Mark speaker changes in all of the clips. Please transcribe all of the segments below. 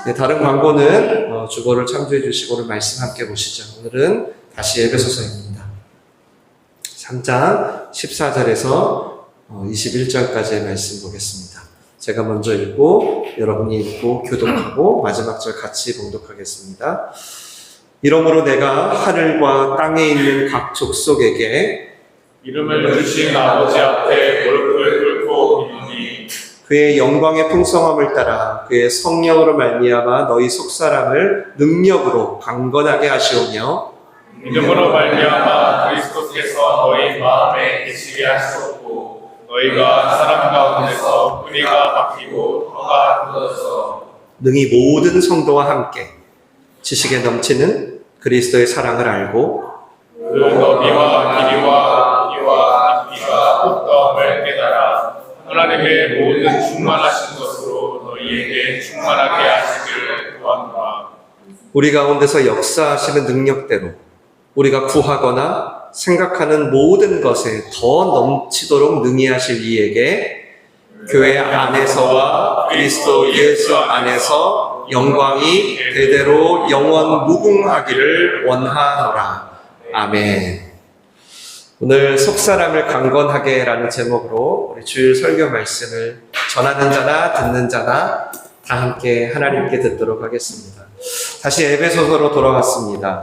Speaker 1: 네, 다른 광고는 주보를 참조해 주시고 오늘 말씀 함께 보시죠. 오늘은 다시 에베소서입니다. 3장 14절에서 21절까지의 말씀 보겠습니다. 제가 먼저 읽고 여러분이 읽고 교독하고 마지막 절 같이 봉독하겠습니다. 이러므로 내가 하늘과 땅에 있는 각 족속에게
Speaker 2: 이름을 주신 아버지 앞에 무릎을 꿇고 비노니
Speaker 1: 그의 영광의 풍성함을 따라 그의 성령으로 말미암아 너희 속사람을 능력으로 강건하게 하시오며
Speaker 2: 믿음으로 말미암아 그리스도께서 너희 마음에 계시게 하셨고 너희가 사람 가운데서 뿌리가 박히고 터가 굳어서
Speaker 1: 능히 모든 성도와 함께 지식에 넘치는 그리스도의 사랑을 알고
Speaker 2: 그 너비와 길이와 깊이와 깊이가 폭더함을 깨달아 하나님의 모든 충만하신 것으로 너희에게 충만하게 하시기를 구하노라.
Speaker 1: 우리 가운데서 역사하시는 능력대로 우리가 구하거나 생각하는 모든 것에 더 넘치도록 능히 하실 이에게 교회 안에서와 그리스도 예수 안에서 영광이 대대로 영원 무궁하기를 원하노라. 아멘. 오늘 속사람을 강건하게 라는 제목으로 우리 주일 설교 말씀을 전하는 자나 듣는 자나 다 함께 하나님께 듣도록 하겠습니다. 다시 에베소서로 돌아왔습니다.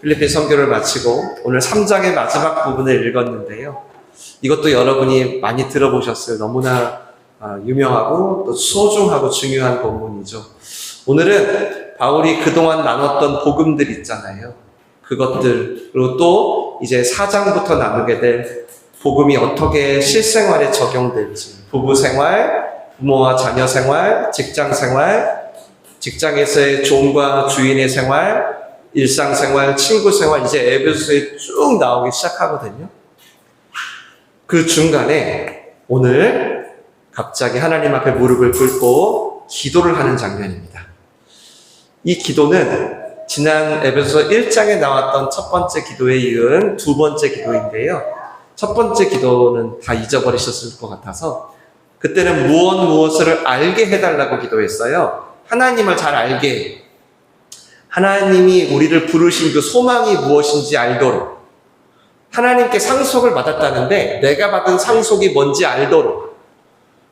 Speaker 1: 필리핀 선교를 마치고 오늘 3장의 마지막 부분을 읽었는데요. 이것도 여러분이 많이 들어보셨어요. 너무나 유명하고 또 소중하고 중요한 본문이죠. 오늘은 바울이 그동안 나눴던 복음들 있잖아요. 그것들로 또 이제 4장부터 나누게 될 복음이 어떻게 실생활에 적용될지, 부부생활, 부모와 자녀 생활, 직장 생활, 직장에서의 종과 주인의 생활, 일상생활, 친구생활, 이제 에베소서에 쭉 나오기 시작하거든요. 그 중간에 오늘 갑자기 하나님 앞에 무릎을 꿇고 기도를 하는 장면입니다. 이 기도는 지난 에베소서 1장에 나왔던 첫 번째 기도에 이은 두 번째 기도인데요. 첫 번째 기도는 다 잊어버리셨을 것 같아서 그때는 무엇을 알게 해달라고 기도했어요. 하나님을 잘 알게, 하나님이 우리를 부르신 그 소망이 무엇인지 알도록, 하나님께 상속을 받았다는데 내가 받은 상속이 뭔지 알도록,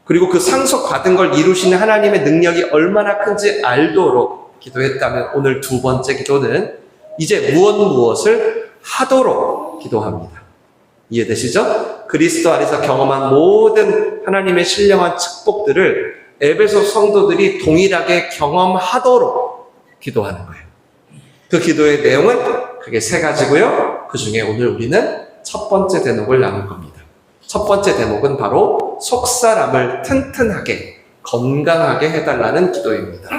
Speaker 1: 그리고 그 상속 받은 걸 이루시는 하나님의 능력이 얼마나 큰지 알도록 기도했다면 오늘 두 번째 기도는 이제 무엇을 하도록 기도합니다. 이해되시죠? 그리스도 안에서 경험한 모든 하나님의 신령한 축복들을 에베소 성도들이 동일하게 경험하도록 기도하는 거예요. 그 기도의 내용은 크게 세 가지고요. 그 중에 오늘 우리는 첫 번째 대목을 나눌 겁니다. 첫 번째 대목은 바로 속사람을 튼튼하게, 건강하게 해달라는 기도입니다.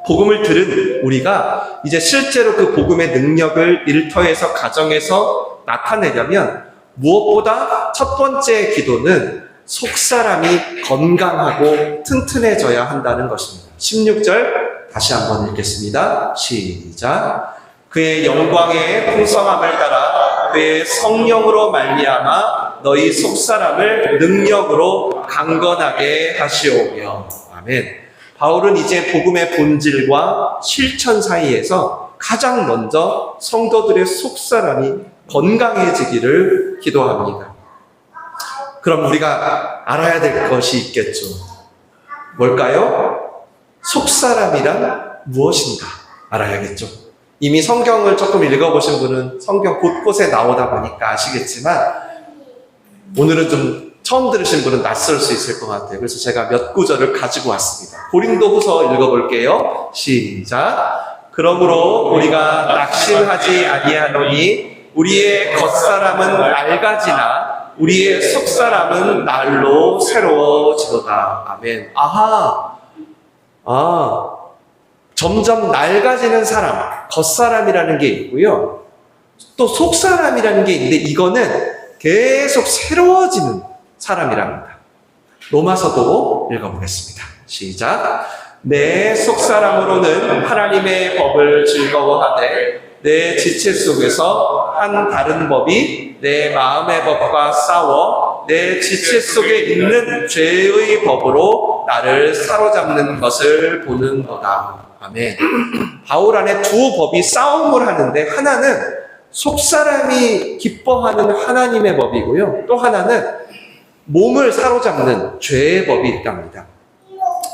Speaker 1: 복음을 들은 우리가 이제 실제로 그 복음의 능력을 일터에서, 가정에서 나타내려면 무엇보다 첫 번째 기도는 속사람이 건강하고 튼튼해져야 한다는 것입니다. 16절 다시 한번 읽겠습니다. 시작. 그의 영광의 풍성함을 따라 그의 성령으로 말미암아 너희 속사람을 능력으로 강건하게 하시오며. 아멘. 바울은 이제 복음의 본질과 실천 사이에서 가장 먼저 성도들의 속사람이 건강해지기를 기도합니다. 그럼 우리가 알아야 될 것이 있겠죠. 뭘까요? 속사람이란 무엇인가 알아야겠죠. 이미 성경을 조금 읽어보신 분은 성경 곳곳에 나오다 보니까 아시겠지만 오늘은 좀 처음 들으신 분은 낯설 수 있을 것 같아요. 그래서 제가 몇 구절을 가지고 왔습니다. 고린도후서 읽어볼게요. 시작. 그러므로 우리가 낙심하지 아니하노니 우리의 겉사람은 낡아지나 우리의 속사람은 날로 새로워지도다. 아멘. 점점 낡아지는 사람, 겉사람이라는 게 있고요. 또 속사람이라는 게 있는데 이거는 계속 새로워지는 사람이랍니다. 로마서도 읽어보겠습니다. 시작. 내 속사람으로는 하나님의 법을 즐거워하되 내 지체 속에서 한 다른 법이 내 마음의 법과 싸워 내 지체 속에 있는 죄의 법으로 나를 사로잡는 것을 보는도다. 아멘. 바울 안에 두 법이 싸움을 하는데 하나는 속사람이 기뻐하는 하나님의 법이고요. 또 하나는 몸을 사로잡는 죄의 법이 있답니다.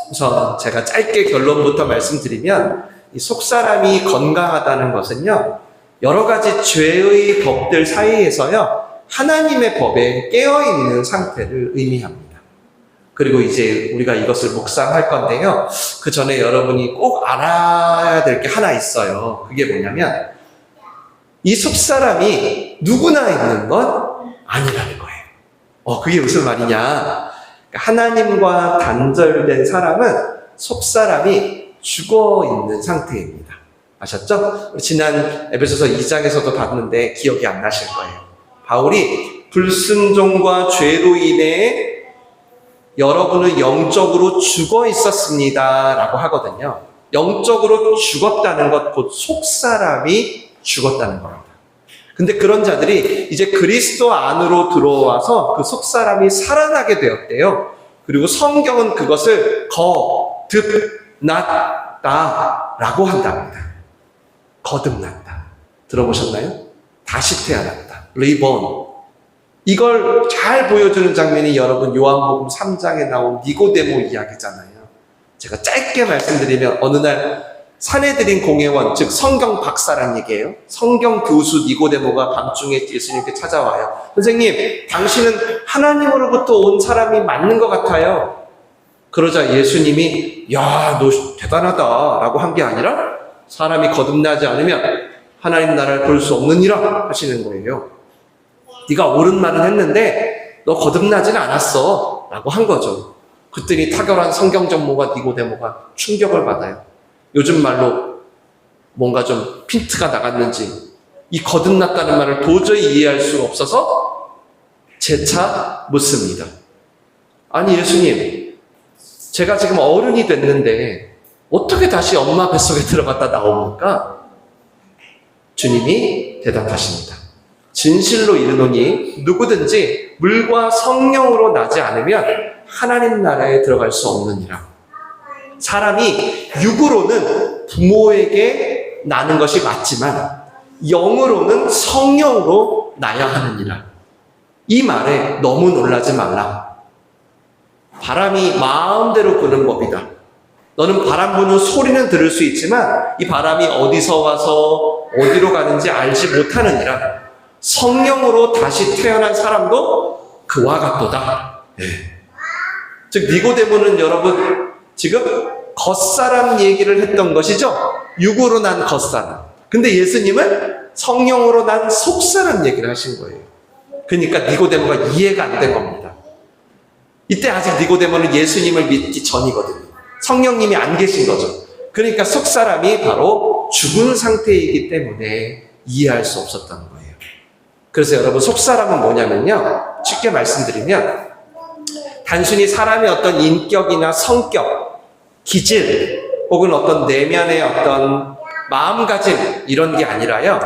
Speaker 1: 우선 제가 짧게 결론부터 말씀드리면 이 속사람이 건강하다는 것은요, 여러 가지 죄의 법들 사이에서요, 하나님의 법에 깨어있는 상태를 의미합니다. 그리고 이제 우리가 이것을 묵상할 건데요, 그 전에 여러분이 꼭 알아야 될 게 하나 있어요. 그게 뭐냐면 이 속사람이 누구나 있는 건 아니라는 거예요. 그게 무슨 말이냐? 하나님과 단절된 사람은 속사람이 죽어있는 상태입니다. 아셨죠? 지난 에베소서 2장에서도 봤는데 기억이 안 나실 거예요. 바울이 불순종과 죄로 인해 여러분은 영적으로 죽어 있었습니다 라고 하거든요. 영적으로 죽었다는 것, 곧 속사람이 죽었다는 겁니다. 근데 그런 자들이 이제 그리스도 안으로 들어와서 그 속사람이 살아나게 되었대요. 그리고 성경은 그것을 거듭났다 라고 한답니다. 거듭났다. 들어보셨나요? 다시 태어났다. 리본. 이걸 잘 보여주는 장면이 여러분 요한복음 3장에 나온 니고데모 이야기잖아요. 제가 짧게 말씀드리면 어느 날 산헤드린 공회원, 즉 성경 박사란 얘기예요. 성경 교수 니고데모가 밤중에 예수님께 찾아와요. 선생님, 당신은 하나님으로부터 온 사람이 맞는 것 같아요. 그러자 예수님이 야, 너 대단하다 라고 한 게 아니라 사람이 거듭나지 않으면 하나님 나라를 볼 수 없느니라 하시는 거예요. 네가 옳은 말은 했는데 너 거듭나지는 않았어 라고 한 거죠. 그랬더니 탁월한 성경 전문가 니고데모가 충격을 받아요. 요즘 말로 뭔가 좀 핀트가 나갔는지 이 거듭났다는 말을 도저히 이해할 수가 없어서 재차 묻습니다. 아니 예수님, 제가 지금 어른이 됐는데 어떻게 다시 엄마 뱃속에 들어갔다 나옵니까? 주님이 대답하십니다. 진실로 이르노니 누구든지 물과 성령으로 나지 않으면 하나님 나라에 들어갈 수 없느니라. 사람이 육으로는 부모에게 나는 것이 맞지만 영으로는 성령으로 나야 하느니라. 이 말에 너무 놀라지 말라. 바람이 마음대로 부는 법이다. 너는 바람 부는 소리는 들을 수 있지만 이 바람이 어디서 와서 어디로 가는지 알지 못하느니라. 성령으로 다시 태어난 사람도 그와 같도다. 네. 즉 니고데모는 여러분 지금 겉사람 얘기를 했던 것이죠. 육으로 난 겉사람. 근데 예수님은 성령으로 난 속사람 얘기를 하신 거예요. 그러니까 니고데모가 이해가 안 된 겁니다. 이때 아직 니고데모는 예수님을 믿기 전이거든요. 성령님이 안 계신 거죠. 그러니까 속사람이 바로 죽은 상태이기 때문에 이해할 수 없었던 거예요. 그래서 여러분 속사람은 뭐냐면요, 쉽게 말씀드리면 단순히 사람의 어떤 인격이나 성격, 기질 혹은 어떤 내면의 어떤 마음가짐 이런 게 아니라요,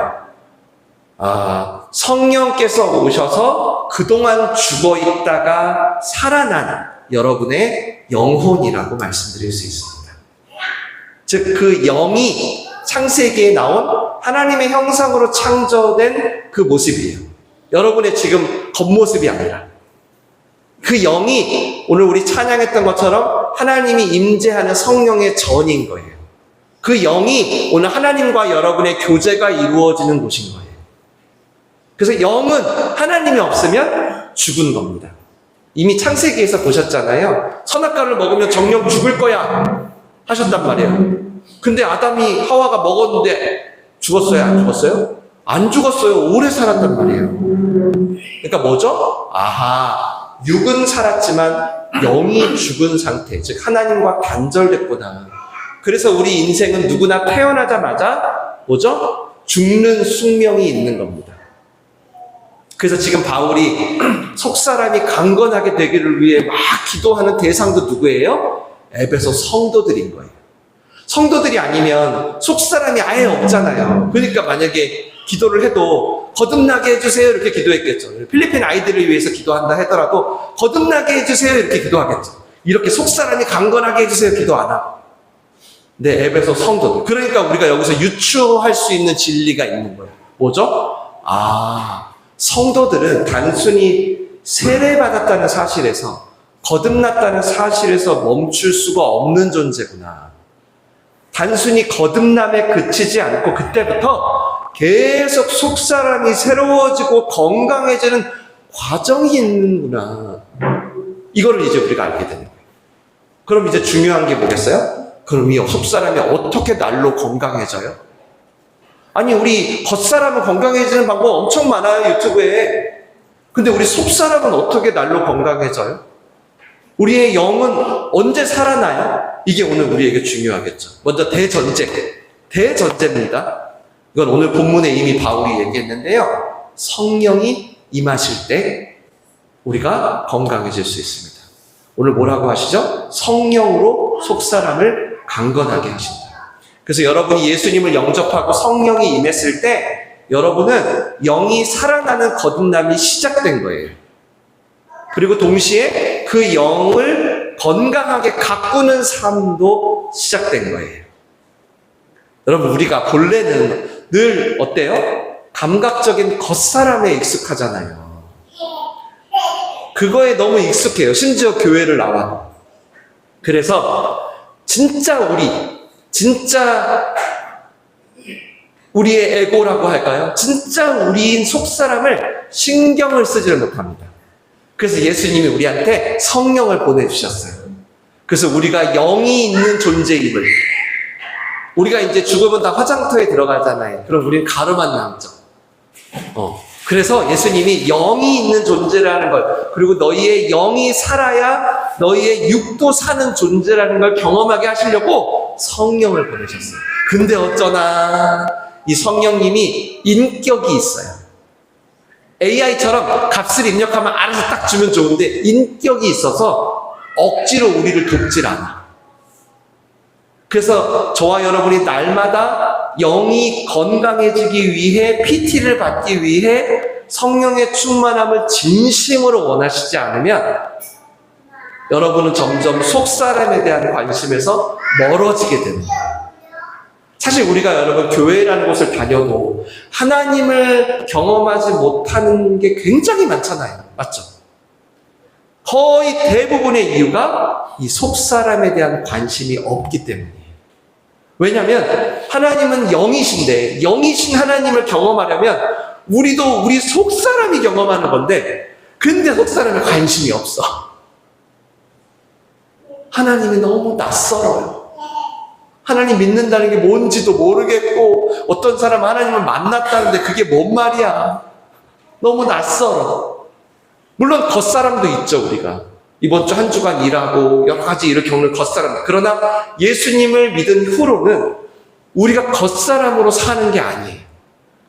Speaker 1: 성령께서 오셔서 그동안 죽어있다가 살아난 여러분의 영혼이라고 말씀드릴 수 있습니다. 즉 그 영이 창세기에 나온 하나님의 형상으로 창조된 그 모습이에요. 여러분의 지금 겉모습이 아니라 그 영이 오늘 우리 찬양했던 것처럼 하나님이 임재하는 성령의 전인 거예요. 그 영이 오늘 하나님과 여러분의 교제가 이루어지는 곳인 거예요. 그래서 영은 하나님이 없으면 죽은 겁니다. 이미 창세기에서 보셨잖아요. 선악과를 먹으면 정령 죽을 거야 하셨단 말이에요. 근데 아담이 하와가 먹었는데 죽었어요? 안 죽었어요? 안 죽었어요. 오래 살았단 말이에요. 그러니까 뭐죠? 육은 살았지만 영이 죽은 상태, 즉 하나님과 단절됐구나. 그래서 우리 인생은 누구나 태어나자마자 뭐죠? 죽는 숙명이 있는 겁니다. 그래서 지금 바울이 속사람이 강건하게 되기를 위해 막 기도하는 대상도 누구예요? 에베소 성도들인 거예요. 성도들이 아니면 속사람이 아예 없잖아요. 그러니까 만약에 기도를 해도 거듭나게 해주세요 이렇게 기도했겠죠. 필리핀 아이들을 위해서 기도한다 하더라도 거듭나게 해주세요 이렇게 기도하겠죠. 이렇게 속사람이 강건하게 해주세요 기도 안 하고. 네, 에베소 성도들. 그러니까 우리가 여기서 유추할 수 있는 진리가 있는 거예요. 뭐죠? 성도들은 단순히 세례받았다는 사실에서, 거듭났다는 사실에서 멈출 수가 없는 존재구나. 단순히 거듭남에 그치지 않고 그때부터 계속 속사람이 새로워지고 건강해지는 과정이 있는구나. 이거를 이제 우리가 알게 되는 거예요. 그럼 이제 중요한 게 뭐겠어요? 그럼 이 속사람이 어떻게 날로 건강해져요? 아니, 우리 겉사람은 건강해지는 방법 엄청 많아요, 유튜브에. 근데 우리 속사람은 어떻게 날로 건강해져요? 우리의 영은 언제 살아나요? 이게 오늘 우리에게 중요하겠죠. 먼저 대전제입니다. 이건 오늘 본문에 이미 바울이 얘기했는데요. 성령이 임하실 때 우리가 건강해질 수 있습니다. 오늘 뭐라고 하시죠? 성령으로 속사람을 강건하게 하신다. 그래서 여러분이 예수님을 영접하고 성령이 임했을 때 여러분은 영이 살아나는 거듭남이 시작된 거예요. 그리고 동시에 그 영을 건강하게 가꾸는 삶도 시작된 거예요. 여러분, 우리가 본래는 늘 어때요? 감각적인 겉사람에 익숙하잖아요. 그거에 너무 익숙해요. 심지어 교회를 나와도. 그래서 진짜 우리의 에고라고 할까요? 진짜 우리인 속사람을 신경을 쓰지를 못합니다. 그래서 예수님이 우리한테 성령을 보내주셨어요. 그래서 우리가 영이 있는 존재임을, 우리가 이제 죽으면 다 화장터에 들어가잖아요. 그럼 우리는 가루만 남죠. 그래서 예수님이 영이 있는 존재라는 걸, 그리고 너희의 영이 살아야 너희의 육도 사는 존재라는 걸 경험하게 하시려고 성령을 보내셨어요. 근데 어쩌나 이 성령님이 인격이 있어요. AI처럼 값을 입력하면 알아서 딱 주면 좋은데 인격이 있어서 억지로 우리를 돕질 않아. 그래서 저와 여러분이 날마다 영이 건강해지기 위해, PT를 받기 위해 성령의 충만함을 진심으로 원하시지 않으면 여러분은 점점 속사람에 대한 관심에서 멀어지게 됩니다. 사실 우리가 여러분 교회라는 곳을 다녀도 하나님을 경험하지 못하는 게 굉장히 많잖아요. 맞죠? 거의 대부분의 이유가 이 속사람에 대한 관심이 없기 때문이에요. 왜냐하면 하나님은 영이신데, 영이신 하나님을 경험하려면 우리도 우리 속사람이 경험하는 건데, 근데 속사람에 관심이 없어. 하나님이 너무 낯설어요. 하나님 믿는다는 게 뭔지도 모르겠고, 어떤 사람 하나님을 만났다는데 그게 뭔 말이야. 너무 낯설어. 물론 겉사람도 있죠, 우리가. 이번 주 한 주간 일하고 여러 가지 일을 겪는 겉사람. 그러나 예수님을 믿은 후로는 우리가 겉사람으로 사는 게 아니에요.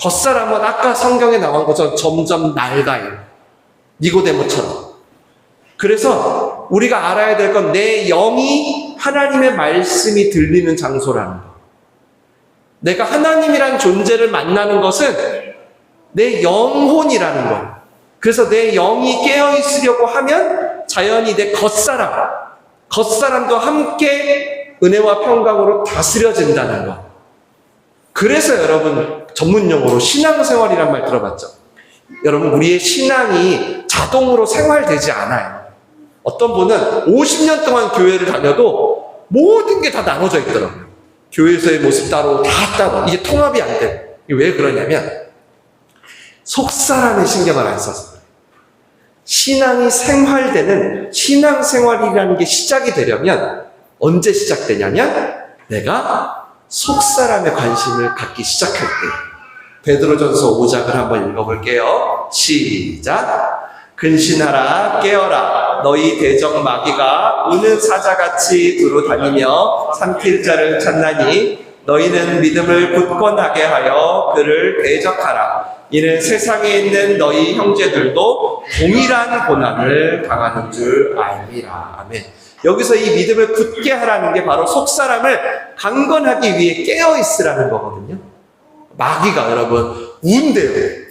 Speaker 1: 겉사람은 아까 성경에 나온 것처럼 점점 낡아요. 니고데모처럼. 그래서 우리가 알아야 될 건 내 영이 하나님의 말씀이 들리는 장소라는 거. 내가 하나님이란 존재를 만나는 것은 내 영혼이라는 거. 그래서 내 영이 깨어있으려고 하면 자연히 내 겉사람도 함께 은혜와 평강으로 다스려진다는 것. 그래서 여러분 전문용어로 신앙생활이란 말 들어봤죠? 여러분 우리의 신앙이 자동으로 생활되지 않아요. 어떤 분은 50년 동안 교회를 다녀도 모든 게 다 나눠져 있더라고요. 교회에서의 모습 따로 다 따로. 이게 통합이 안 돼요. 왜 그러냐면 속사람의 신경을 안 써서 그래요. 신앙이 생활되는 신앙생활이라는 게 시작이 되려면 언제 시작되냐면 내가 속사람의 관심을 갖기 시작할 때. 베드로전서 5장을 한번 읽어볼게요. 시작. 근신하라 깨어라 너희 대적 마귀가 우는 사자같이 두루 다니며 삼킬 자를 찾나니 너희는 믿음을 굳건하게 하여 그를 대적하라. 이는 세상에 있는 너희 형제들도 동일한 고난을 당하는 줄 알미라. 아멘. 여기서 이 믿음을 굳게 하라는 게 바로 속사람을 강건하기 위해 깨어있으라는 거거든요. 마귀가 여러분 운대요.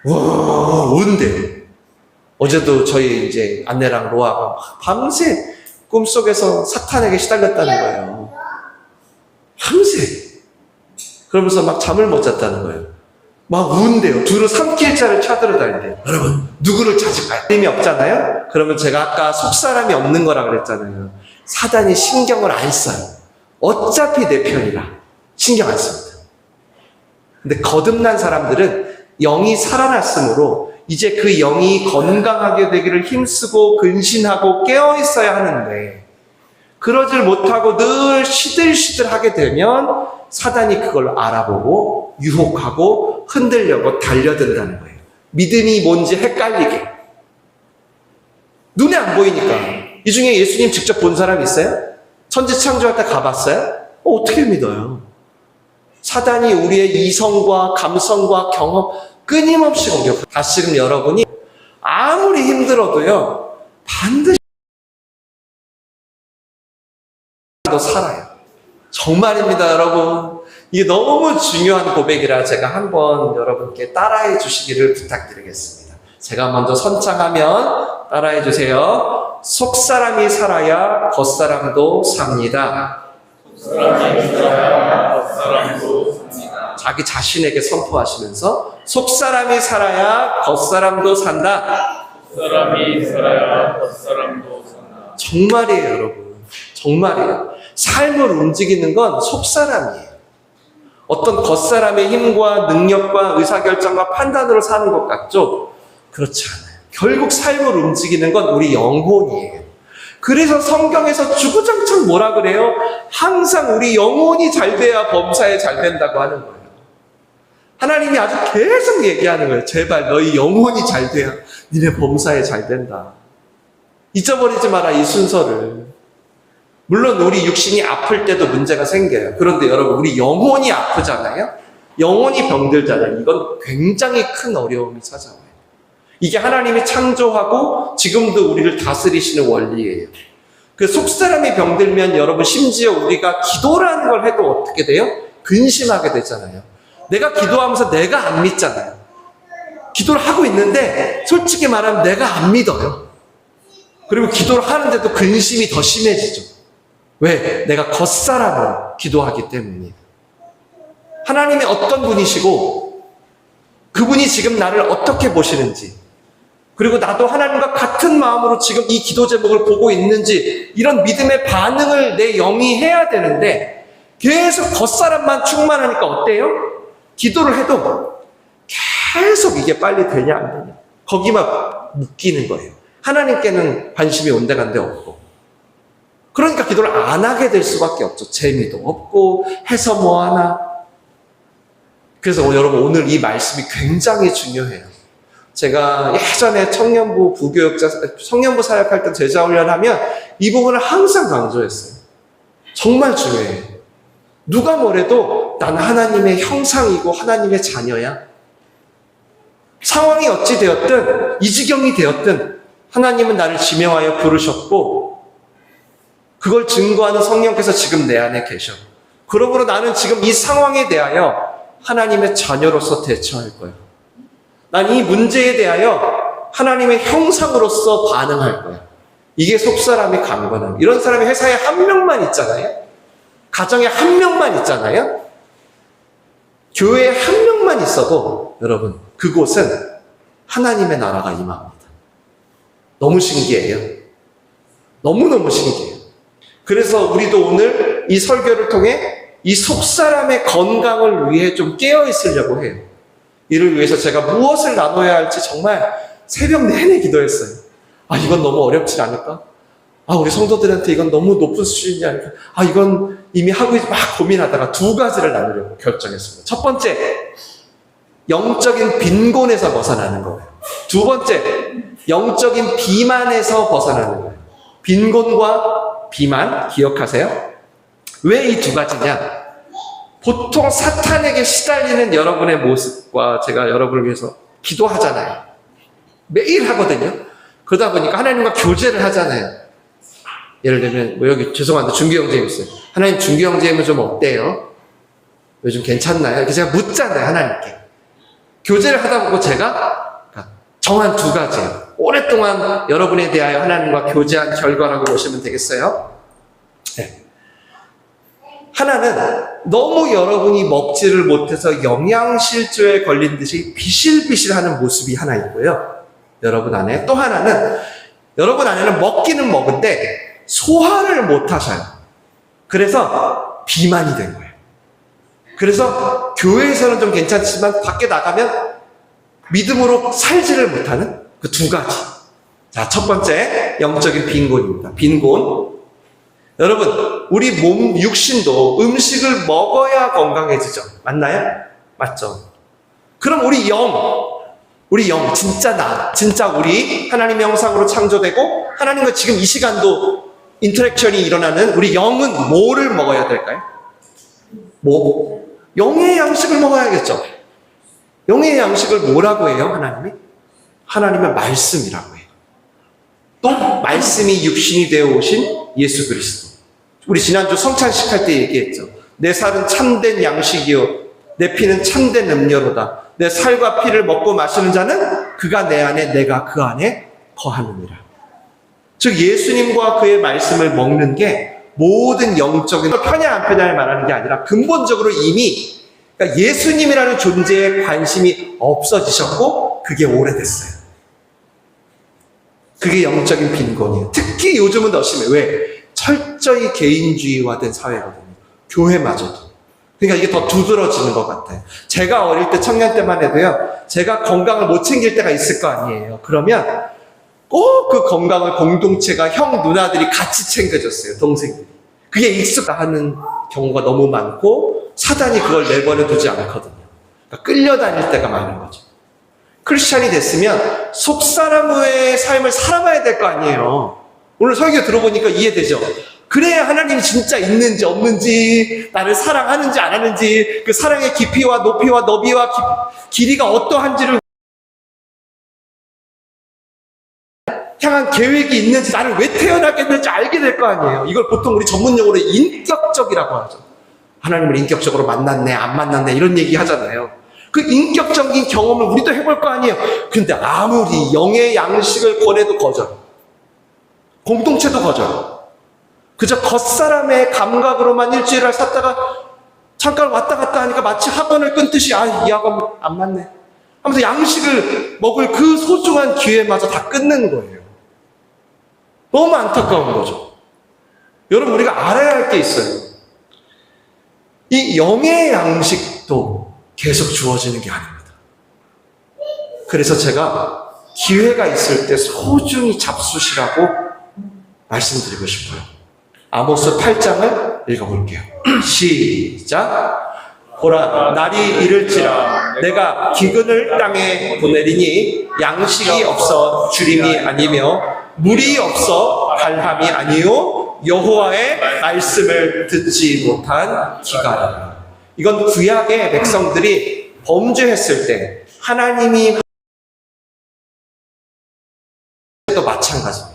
Speaker 1: 와, 운대요. 어제도 저희 이제 아내랑 로아가 밤새 꿈속에서 사탄에게 시달렸다는 거예요. 밤새. 그러면서 막 잠을 못 잤다는 거예요. 막 운대요. 두루 3길자를 찾으러 다닌대요. 여러분, 누구를 찾을까요? 힘이 없잖아요? 그러면 제가 아까 속사람이 없는 거라 그랬잖아요. 사단이 신경을 안 써요. 어차피 내 편이라 신경 안 씁니다. 근데 거듭난 사람들은 영이 살아났으므로 이제 그 영이 건강하게 되기를 힘쓰고 근신하고 깨어있어야 하는데, 그러질 못하고 늘 시들시들하게 되면 사단이 그걸 알아보고 유혹하고 흔들려고 달려든다는 거예요. 믿음이 뭔지 헷갈리게. 눈에 안 보이니까. 이 중에 예수님 직접 본 사람 있어요? 천지창조할 때 가봤어요? 어떻게 믿어요? 사단이 우리의 이성과 감성과 경험 끊임없이 공격해요. 다시금 여러분이 아무리 힘들어도요, 반드시 더 살아요. 정말입니다, 여러분. 이게 너무 중요한 고백이라 제가 한번 여러분께 따라해 주시기를 부탁드리겠습니다. 제가 먼저 선창하면 따라해 주세요. 속사람이 살아야 겉사람도 삽니다.
Speaker 2: 사람이 살아야 겉사람도 삽니다.
Speaker 1: 자기 자신에게 선포하시면서 속사람이 살아야 겉사람도 산다.
Speaker 2: 사람이 살아야 겉사람도 산다.
Speaker 1: 정말이에요, 여러분. 정말이에요. 삶을 움직이는 건 속사람이에요. 어떤 겉사람의 힘과 능력과 의사결정과 판단으로 사는 것 같죠? 그렇지 않아요. 결국 삶을 움직이는 건 우리 영혼이에요. 그래서 성경에서 주구장창 뭐라 그래요? 항상 우리 영혼이 잘 돼야 범사에 잘 된다고 하는 거예요. 하나님이 아주 계속 얘기하는 거예요. 제발 너희 영혼이 잘 돼야 니네 범사에 잘 된다. 잊어버리지 마라, 이 순서를. 물론 우리 육신이 아플 때도 문제가 생겨요. 그런데 여러분, 우리 영혼이 아프잖아요? 영혼이 병들잖아요. 이건 굉장히 큰 어려움이 찾아와요. 이게 하나님이 창조하고 지금도 우리를 다스리시는 원리예요. 그 속사람이 병들면 여러분, 심지어 우리가 기도라는 걸 해도 어떻게 돼요? 근심하게 되잖아요. 내가 기도하면서 내가 안 믿잖아요. 기도를 하고 있는데 솔직히 말하면 내가 안 믿어요. 그리고 기도를 하는데도 근심이 더 심해지죠. 왜? 내가 겉사람으로 기도하기 때문이에요. 하나님이 어떤 분이시고 그분이 지금 나를 어떻게 보시는지, 그리고 나도 하나님과 같은 마음으로 지금 이 기도 제목을 보고 있는지, 이런 믿음의 반응을 내 영이 해야 되는데 계속 겉사람만 충만하니까 어때요? 기도를 해도 계속 이게 빨리 되냐 안 되냐 거기만 묶이는 거예요. 하나님께는 관심이 온데간데 없고, 그러니까 기도를 안 하게 될 수밖에 없죠. 재미도 없고 해서 뭐하나. 그래서 여러분, 오늘 이 말씀이 굉장히 중요해요. 제가 예전에 청년부 부교육자, 청년부 사역할 때 제자훈련하면 이 부분을 항상 강조했어요. 정말 중요해요. 누가 뭐래도 나는 하나님의 형상이고 하나님의 자녀야. 상황이 어찌 되었든 이 지경이 되었든 하나님은 나를 지명하여 부르셨고, 그걸 증거하는 성령께서 지금 내 안에 계셔. 그러므로 나는 지금 이 상황에 대하여 하나님의 자녀로서 대처할 거예요. 난 이 문제에 대하여 하나님의 형상으로서 반응할 거야. 이게 속사람이 강건함. 이런 사람이 회사에 한 명만 있잖아요. 가정에 한 명만 있잖아요. 교회에 한 명만 있어도 여러분, 그곳은 하나님의 나라가 임합니다. 너무 신기해요. 너무너무 신기해요. 그래서 우리도 오늘 이 설교를 통해 이 속사람의 건강을 위해 좀 깨어있으려고 해요. 이를 위해서 제가 무엇을 나눠야 할지 정말 새벽 내내 기도했어요. 아, 이건 너무 어렵지 않을까? 아, 우리 성도들한테 이건 너무 높은 수준이지 않을까? 아, 이건 이미 하고 막 고민하다가 두 가지를 나누려고 결정했습니다. 첫 번째, 영적인 빈곤에서 벗어나는 거예요. 두 번째, 영적인 비만에서 벗어나는 거예요. 빈곤과 비만, 기억하세요? 왜 이 두 가지냐? 보통 사탄에게 시달리는 여러분의 모습과 제가 여러분을 위해서 기도하잖아요. 매일 하거든요. 그러다 보니까 하나님과 교제를 하잖아요. 예를 들면, 뭐 여기 죄송한데 준규 형제님 있어요. 하나님, 준규 형제님은 좀 어때요? 요즘 괜찮나요? 이렇게 제가 묻잖아요, 하나님께. 교제를 하다 보고 제가 정한 두 가지예요. 오랫동안 여러분에 대하여 하나님과 교제한 결과라고 보시면 되겠어요. 네. 하나는 너무 여러분이 먹지를 못해서 영양실조에 걸린 듯이 비실비실하는 모습이 하나 있고요. 여러분 안에. 또 하나는 여러분 안에는 먹기는 먹은데 소화를 못하셔요. 그래서 비만이 된 거예요. 그래서 교회에서는 좀 괜찮지만 밖에 나가면 믿음으로 살지를 못하는 그 두 가지. 자, 첫 번째 영적인 빈곤입니다. 빈곤. 여러분, 우리 몸 육신도 음식을 먹어야 건강해지죠. 맞나요? 맞죠? 그럼 우리 영, 진짜 나, 진짜 우리 하나님의 형상으로 창조되고 하나님과 지금 이 시간도 인터랙션이 일어나는 우리 영은 뭐를 먹어야 될까요? 영의 양식을 먹어야겠죠. 영의 양식을 뭐라고 해요, 하나님이? 하나님의 말씀이라고 해요. 또 말씀이 육신이 되어 오신 예수 그리스도. 우리 지난주 성찬식 할 때 얘기했죠. 내 살은 참된 양식이요 내 피는 참된 음료로다. 내 살과 피를 먹고 마시는 자는 그가 내 안에 내가 그 안에 거하느니라. 즉 예수님과 그의 말씀을 먹는 게 모든 영적인 편야 안 편야를 말하는 게 아니라 근본적으로 이미 그러니까 예수님이라는 존재에 관심이 없어지셨고 그게 오래됐어요. 그게 영적인 빈곤이에요. 특히 요즘은 더 심해요. 왜? 철저히 개인주의화된 사회거든요. 교회마저도. 그러니까 이게 더 두드러지는 것 같아요. 제가 어릴 때 청년 때만 해도요. 제가 건강을 못 챙길 때가 있을 거 아니에요. 그러면 꼭 그 건강을 공동체가 형 누나들이 같이 챙겨줬어요. 동생들이. 그게 익숙하는 경우가 너무 많고 사단이 그걸 내버려 두지 않거든요. 그러니까 끌려다닐 때가 많은 거죠. 크리스찬이 됐으면 속사람의 삶을 살아봐야 될 거 아니에요. 오늘 설교 들어보니까 이해되죠? 그래야 하나님이 진짜 있는지 없는지, 나를 사랑하는지 안 하는지, 그 사랑의 깊이와 높이와 너비와 길이가 어떠한지를 향한 계획이 있는지, 나를 왜 태어나겠는지 알게 될 거 아니에요. 이걸 보통 우리 전문용어로 인격적이라고 하죠. 하나님을 인격적으로 만났네, 안 만났네, 이런 얘기 하잖아요. 그 인격적인 경험을 우리도 해볼 거 아니에요. 근데 아무리 영의 양식을 권해도 거절. 공동체도 거절. 그저 겉사람의 감각으로만 일주일을 샀다가 잠깐 왔다 갔다 하니까 마치 학원을 끊듯이 이 학원 안 맞네 하면서 양식을 먹을 그 소중한 기회마저 다 끊는 거예요. 너무 안타까운 거죠. 여러분 우리가 알아야 할 게 있어요. 이 영의 양식도 계속 주어지는 게 아닙니다. 그래서 제가 기회가 있을 때 소중히 잡수시라고 말씀드리고 싶어요. 아모스 8장을 읽어볼게요. 시작. 보라, 날이 이를지라 내가 기근을 땅에 보내리니 양식이 없어 주림이 아니며 물이 없어 갈함이 아니요 여호와의 말씀을 듣지 못한 기간이라. 이건 구약의 백성들이 범죄했을 때 하나님이 또 마찬가지입니다.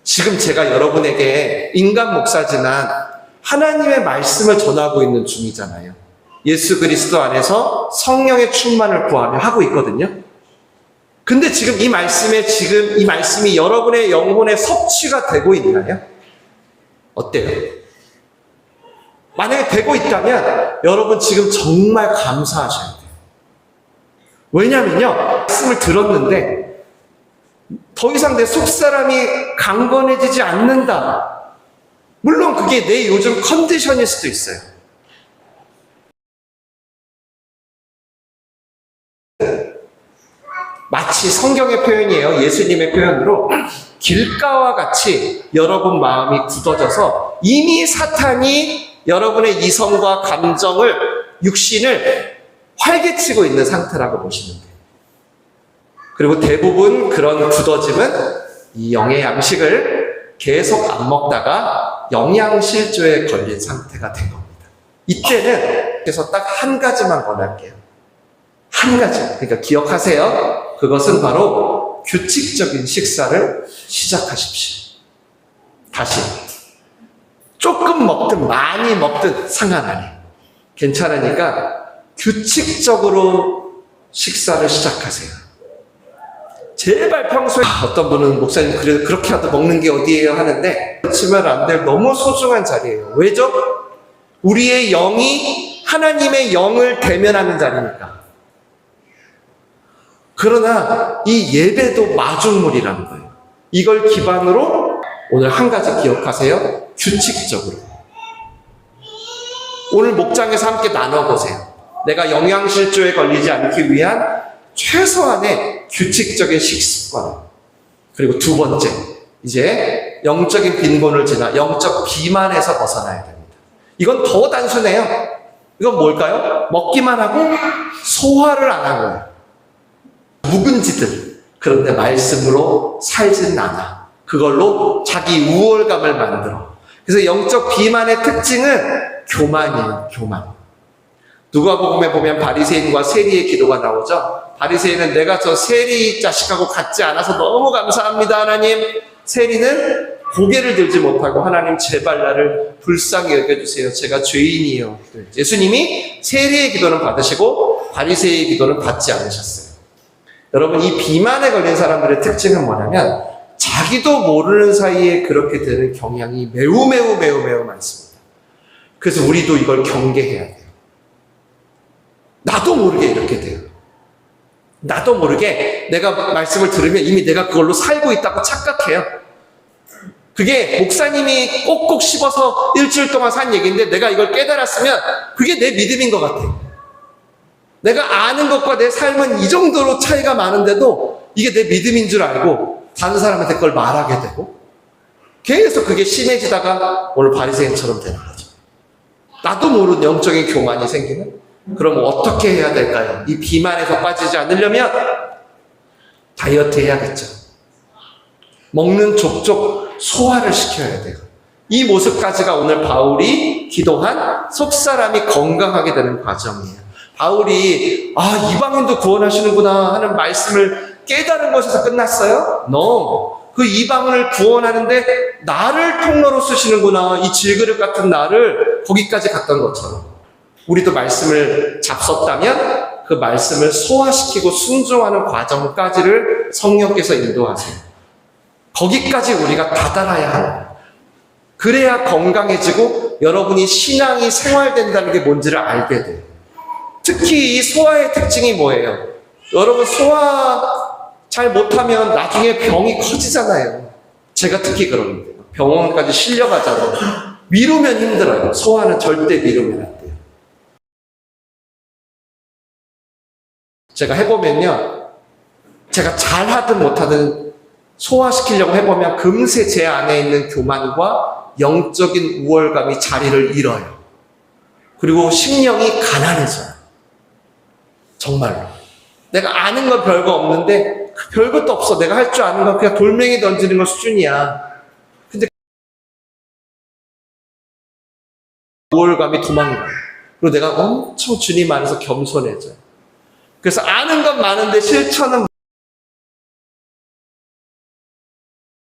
Speaker 1: 지금 제가 여러분에게 인간 목사지만 하나님의 말씀을 전하고 있는 중이잖아요. 예수 그리스도 안에서 성령의 충만을 구하며 하고 있거든요. 근데 지금 이 말씀이 여러분의 영혼에 섭취가 되고 있나요? 어때요? 만약에 되고 있다면 여러분 지금 정말 감사하셔야 돼요. 왜냐면요, 말씀을 들었는데 더 이상 내 속사람이 강건해지지 않는다. 물론 그게 내 요즘 컨디션일 수도 있어요. 마치 성경의 표현이에요. 예수님의 표현으로 길가와 같이 여러분 마음이 굳어져서 이미 사탄이 여러분의 이성과 감정을, 육신을 활개치고 있는 상태라고 보시면 돼요. 그리고 대부분 그런 굳어짐은 이 영의 양식을 계속 안 먹다가 영양실조에 걸린 상태가 된 겁니다. 이때는 그래서 딱 한 가지만 권할게요. 한 가지. 그러니까 기억하세요. 그것은 바로 규칙적인 식사를 시작하십시오. 다시. 조금 먹든 많이 먹든 상관 안 해요. 괜찮으니까 규칙적으로 식사를 시작하세요. 제발 평소에 어떤 분은 목사님 그래도 그렇게라도 먹는 게 어디예요 하는데 그렇지만 안 될 너무 소중한 자리예요. 왜죠? 우리의 영이 하나님의 영을 대면하는 자리니까. 그러나 이 예배도 마중물이라는 거예요. 이걸 기반으로 오늘 한 가지 기억하세요. 규칙적으로. 오늘 목장에서 함께 나눠보세요. 내가 영양실조에 걸리지 않기 위한 최소한의 규칙적인 식습관. 그리고 두 번째, 이제 영적인 빈곤을 지나 영적 비만에서 벗어나야 됩니다. 이건 더 단순해요. 이건 뭘까요? 먹기만 하고 소화를 안 한 거예요. 묵은지들. 그런데 말씀으로 살진 않아. 그걸로 자기 우월감을 만들어. 그래서 영적 비만의 특징은 교만이에요. 교만. 누가복음에 보면 바리새인과 세리의 기도가 나오죠. 바리새인은 내가 저 세리 자식하고 같지 않아서 너무 감사합니다 하나님. 세리는 고개를 들지 못하고 하나님 제발 나를 불쌍히 여겨주세요. 제가 죄인이에요. 예수님이 세리의 기도는 받으시고 바리새의 기도는 받지 않으셨어요. 여러분, 이 비만에 걸린 사람들의 특징은 뭐냐면 자기도 모르는 사이에 그렇게 되는 경향이 매우 많습니다. 그래서 우리도 이걸 경계해야 돼요. 나도 모르게 이렇게 돼요. 나도 모르게 내가 말씀을 들으면 이미 내가 그걸로 살고 있다고 착각해요. 그게 목사님이 꼭꼭 씹어서 일주일 동안 산 얘기인데 내가 이걸 깨달았으면 그게 내 믿음인 것 같아. 내가 아는 것과 내 삶은 이 정도로 차이가 많은데도 이게 내 믿음인 줄 알고 다른 사람한테 그걸 말하게 되고 계속 그게 심해지다가 오늘 바리새인처럼 되는 거죠. 나도 모르는 영적인 교만이 생기는. 그럼 어떻게 해야 될까요? 이 비만에서 빠지지 않으려면 다이어트 해야겠죠. 먹는 족족 소화를 시켜야 돼요. 이 모습까지가 오늘 바울이 기도한 속사람이 건강하게 되는 과정이에요. 바울이 이방인도 구원하시는구나 하는 말씀을 깨달은 것에서 끝났어요? No. 그 이방인을 구원하는데 나를 통로로 쓰시는구나. 이 질그릇 같은 나를 거기까지 갔던 것처럼 우리도 말씀을 잡섰다면 그 말씀을 소화시키고 순종하는 과정까지를 성령께서 인도하세요. 거기까지 우리가 다다라야 합니다. 그래야 건강해지고 여러분이 신앙이 생활된다는 게 뭔지를 알게 돼요. 특히 이 소화의 특징이 뭐예요? 여러분, 소화 잘 못하면 나중에 병이 커지잖아요. 제가 특히 그럽니다. 병원까지 실려가잖아요. 미루면 힘들어요. 소화는 절대 미루면 안 돼요. 제가 해보면요, 제가 잘하든 못하든 소화시키려고 해보면 금세 제 안에 있는 교만과 영적인 우월감이 자리를 잃어요. 그리고 심령이 가난해져요. 정말로. 내가 아는 건 별거 없는데 별것도 없어. 내가 할 줄 아는 건 그냥 돌멩이 던지는 것 수준이야. 근데 우월감이 도망가요. 그리고 내가 엄청 주님 안에서 겸손해져요. 그래서 아는 건 많은데 실천은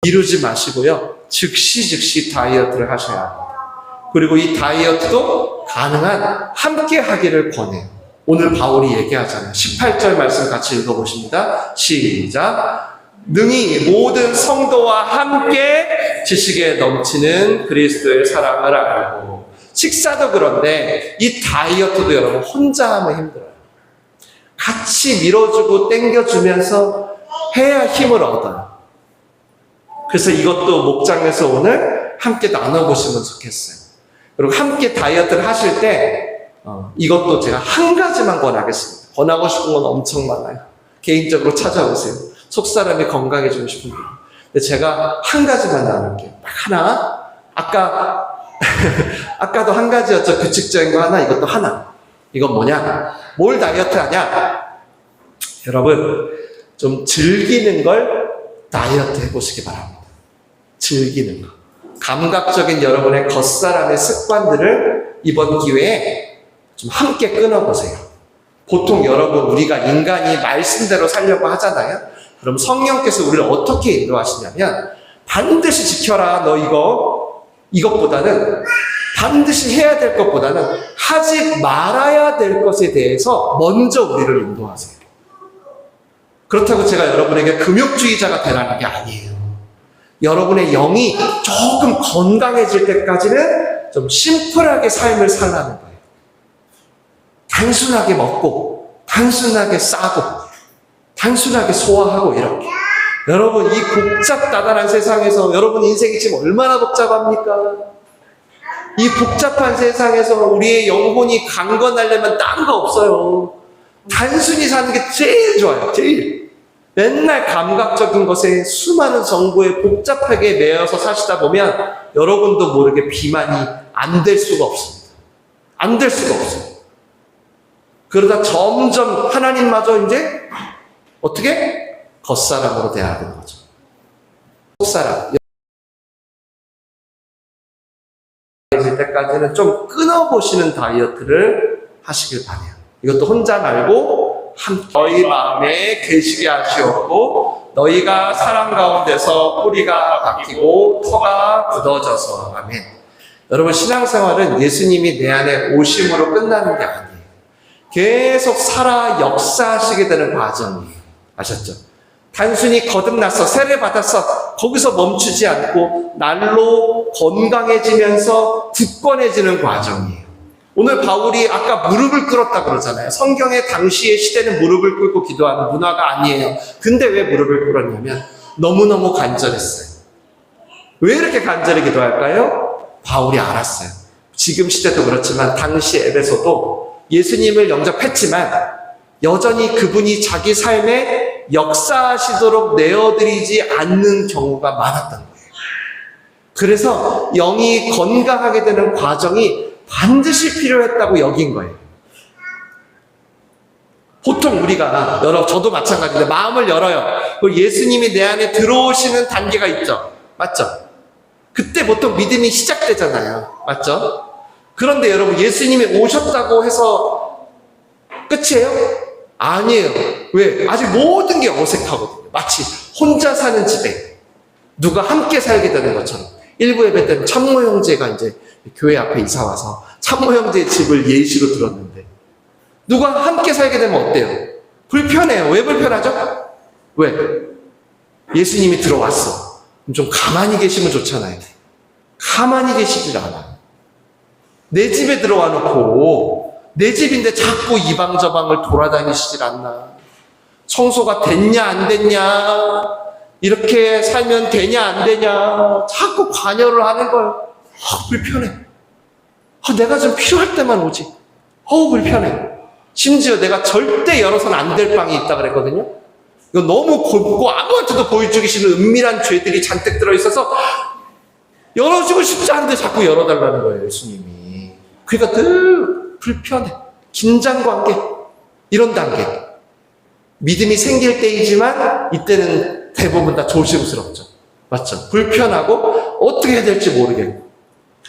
Speaker 1: 미루지 마시고요. 즉시 다이어트를 하셔야 합니다. 그리고 이 다이어트도 가능한 함께 하기를 권해요. 오늘 바울이 얘기하잖아요. 18절 말씀 같이 읽어보십니다. 시작. 능히 모든 성도와 함께 지식에 넘치는 그리스도의 사랑을 알고. 식사도 그런데 이 다이어트도 여러분 혼자 하면 힘들어요. 같이 밀어주고 땡겨주면서 해야 힘을 얻어요. 그래서 이것도 목장에서 오늘 함께 나눠보시면 좋겠어요. 그리고 함께 다이어트를 하실 때 이것도 제가 한 가지만 권하겠습니다. 권하고 싶은 건 엄청 많아요. 개인적으로 찾아오세요. 속사람이 건강해지고 싶은 분. 근데 제가 한 가지만 나눌게요. 하나. 아까도 한 가지였죠. 규칙적인 거 하나, 이것도 하나. 이건 뭐냐? 뭘 다이어트 하냐? 여러분, 좀 즐기는 걸 다이어트 해보시기 바랍니다. 즐기는 거. 감각적인 여러분의 겉사람의 습관들을 이번 기회에 좀 함께 끊어보세요. 보통 여러분, 우리가 인간이 말씀대로 살려고 하잖아요. 그럼 성령께서 우리를 어떻게 인도하시냐면 반드시 지켜라. 너 이것보다는 반드시 해야 될 것보다는 하지 말아야 될 것에 대해서 먼저 우리를 인도하세요. 그렇다고 제가 여러분에게 금욕주의자가 되라는 게 아니에요. 여러분의 영이 조금 건강해질 때까지는 좀 심플하게 삶을 살라는 거예요. 단순하게 먹고, 단순하게 싸고, 단순하게 소화하고 이렇게. 여러분, 이 복잡다단한 세상에서 여러분 인생이 지금 얼마나 복잡합니까? 이 복잡한 세상에서 우리의 영혼이 강건하려면 딴 거 없어요. 단순히 사는 게 제일 좋아요. 제일. 맨날 감각적인 것에 수많은 정보에 복잡하게 매여서 사시다 보면 여러분도 모르게 비만이 안 될 수가 없습니다. 안 될 수가 없어요. 그러다 점점 하나님마저 이제 어떻게? 겉사람으로 대해야 되는 거죠. 속사람. 될 때까지는 좀 끊어보시는 다이어트를 하시길 바래요. 이것도 혼자 말고 함께 너희 마음에 계시게 하시옵고 너희가 사랑 가운데서 뿌리가 박히고 터가 굳어져서. 아멘. 여러분, 신앙생활은 예수님이 내 안에 오심으로 끝나는 게 아니에요. 계속 살아 역사하시게 되는 과정이에요. 아셨죠? 단순히 거듭났어, 세례받았어, 거기서 멈추지 않고 날로 건강해지면서 굳건해지는 과정이에요. 오늘 바울이 아까 무릎을 꿇었다 그러잖아요. 성경의 당시의 시대는 무릎을 꿇고 기도하는 문화가 아니에요. 근데 왜 무릎을 꿇었냐면 너무너무 간절했어요. 왜 이렇게 간절히 기도할까요? 바울이 알았어요. 지금 시대도 그렇지만 당시 에베소도 예수님을 영접했지만 여전히 그분이 자기 삶에 역사하시도록 내어드리지 않는 경우가 많았던 거예요. 그래서 영이 건강하게 되는 과정이 반드시 필요했다고 여긴 거예요. 보통 우리가 저도 마찬가지인데 마음을 열어요. 예수님이 내 안에 들어오시는 단계가 있죠. 맞죠? 그때 보통 믿음이 시작되잖아요. 맞죠? 그런데 여러분, 예수님이 오셨다고 해서 끝이에요? 아니에요. 왜? 아직 모든 게 어색하거든요. 마치 혼자 사는 집에 누가 함께 살게 되는 것처럼. 일부 예배 때는 참모 형제가 이제 교회 앞에 이사 와서 참모 형제의 집을 예시로 들었는데 누가 함께 살게 되면 어때요? 불편해요. 왜 불편하죠? 왜? 예수님이 들어왔어. 그럼 좀 가만히 계시면 좋잖아요. 가만히 계시질 않아. 내 집에 들어와 놓고 내 집인데 자꾸 이방 저방을 돌아다니시질 않나. 청소가 됐냐 안 됐냐, 이렇게 살면 되냐 안 되냐 자꾸 관여를 하는 거예요. 불편해. 내가 좀 필요할 때만 오지. 불편해. 심지어 내가 절대 열어서는 안 될 방이 있다 그랬거든요. 이거 너무 곱고 아무한테도 보여주기 싫은 은밀한 죄들이 잔뜩 들어있어서 열어주고 싶지 않은데 자꾸 열어달라는 거예요, 예수님이. 그러니까 늘 불편해. 긴장관계, 이런 단계. 믿음이 생길 때이지만 이때는 대부분 다 조심스럽죠. 맞죠? 불편하고 어떻게 해야 될지 모르겠고.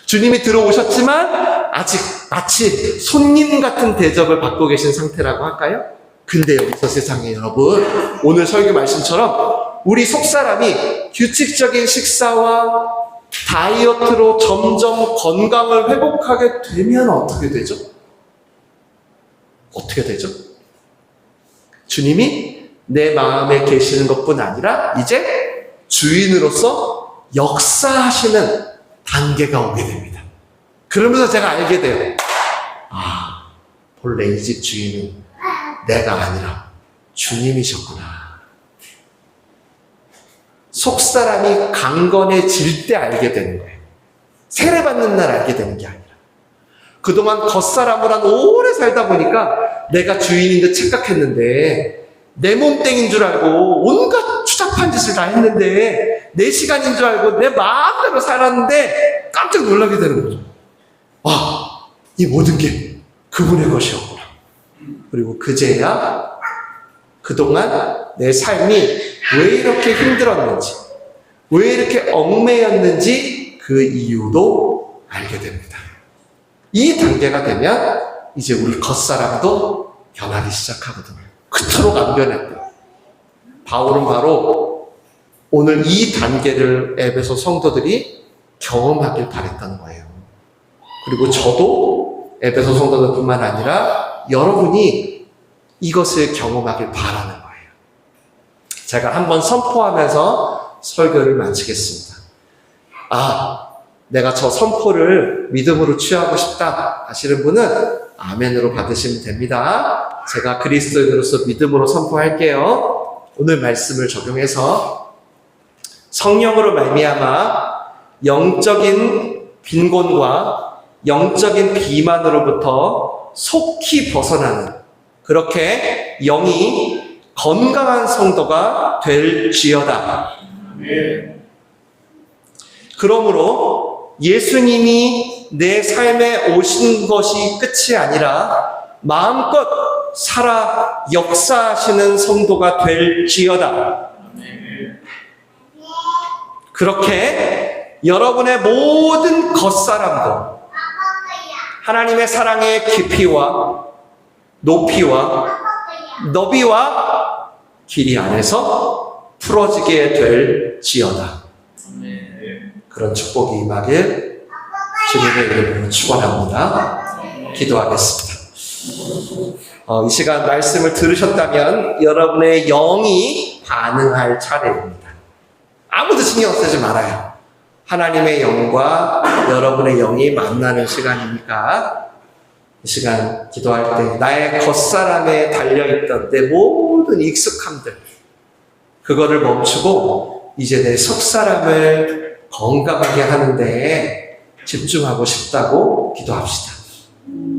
Speaker 1: 주님이 들어오셨지만 아직 마치 손님 같은 대접을 받고 계신 상태라고 할까요? 근데 여기서 세상에 여러분, 오늘 설교 말씀처럼 우리 속사람이 규칙적인 식사와 다이어트로 점점 건강을 회복하게 되면 어떻게 되죠? 어떻게 되죠? 주님이 내 마음에 계시는 것뿐 아니라 이제 주인으로서 역사하시는 단계가 오게 됩니다. 그러면서 제가 알게 돼요. 본래 이 집 주인은 내가 아니라 주님이셨구나. 속사람이 강건해질 때 알게 되는 거예요. 세례받는 날 알게 되는 게 아니라. 그동안 겉사람을 한 오래 살다 보니까 내가 주인인 듯 착각했는데 내 몸땡인 줄 알고 온갖 추잡한 짓을 다 했는데 내 시간인 줄 알고 내 마음대로 살았는데 깜짝 놀라게 되는 거죠. 이 모든 게 그분의 것이었구나. 그리고 그제야 그동안 내 삶이 왜 이렇게 힘들었는지, 왜 이렇게 얽매였는지 그 이유도 알게 됩니다. 이 단계가 되면 이제 우리 겉사람도 변하기 시작하거든요. 그토록 안 변했대요. 바울은 바로 오늘 이 단계를 에베소 성도들이 경험하길 바랬다는 거예요. 그리고 저도 에베소 성도들뿐만 아니라 여러분이 이것을 경험하길 바라는 거예요. 제가 한번 선포하면서 설교를 마치겠습니다. 내가 저 선포를 믿음으로 취하고 싶다 하시는 분은 아멘으로 받으시면 됩니다. 제가 그리스도인으로서 믿음으로 선포할게요. 오늘 말씀을 적용해서 성령으로 말미암아 영적인 빈곤과 영적인 비만으로부터 속히 벗어나는, 그렇게 영이 건강한 성도가 될지어다. 그러므로 예수님이 내 삶에 오신 것이 끝이 아니라 마음껏 살아 역사하시는 성도가 될지어다. 그렇게 여러분의 모든 겉사람도 하나님의 사랑의 깊이와 높이와 너비와 길이 안에서 풀어지게 될지어다. 그런 축복이 임하길 주님의 이름으로 축원합니다. 기도하겠습니다. 이 시간 말씀을 들으셨다면 여러분의 영이 반응할 차례입니다. 아무도 신경 쓰지 말아요. 하나님의 영과 여러분의 영이 만나는 시간이니까 이 시간 기도할 때 나의 겉사람에 달려있던 내 모든 익숙함들, 그거를 멈추고 이제 내 속사람을 건강하게 하는 데에 집중하고 싶다고 기도합시다.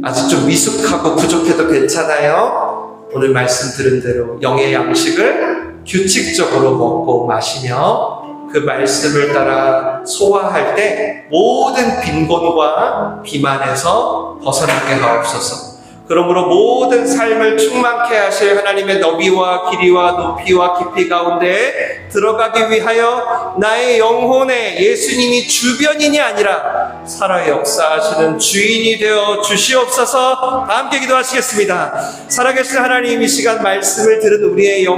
Speaker 1: 아직 좀 미숙하고 부족해도 괜찮아요. 오늘 말씀 들은 대로 영의 양식을 규칙적으로 먹고 마시며 그 말씀을 따라 소화할 때 모든 빈곤과 비만에서 벗어나게 하옵소서. 그러므로 모든 삶을 충만케 하실 하나님의 너비와 길이와 높이와 깊이 가운데 들어가기 위하여 나의 영혼에 예수님이 주변인이 아니라 살아 역사하시는 주인이 되어 주시옵소서. 다 함께 기도하시겠습니다. 살아계신 하나님, 이 시간 말씀을 들은 우리의 영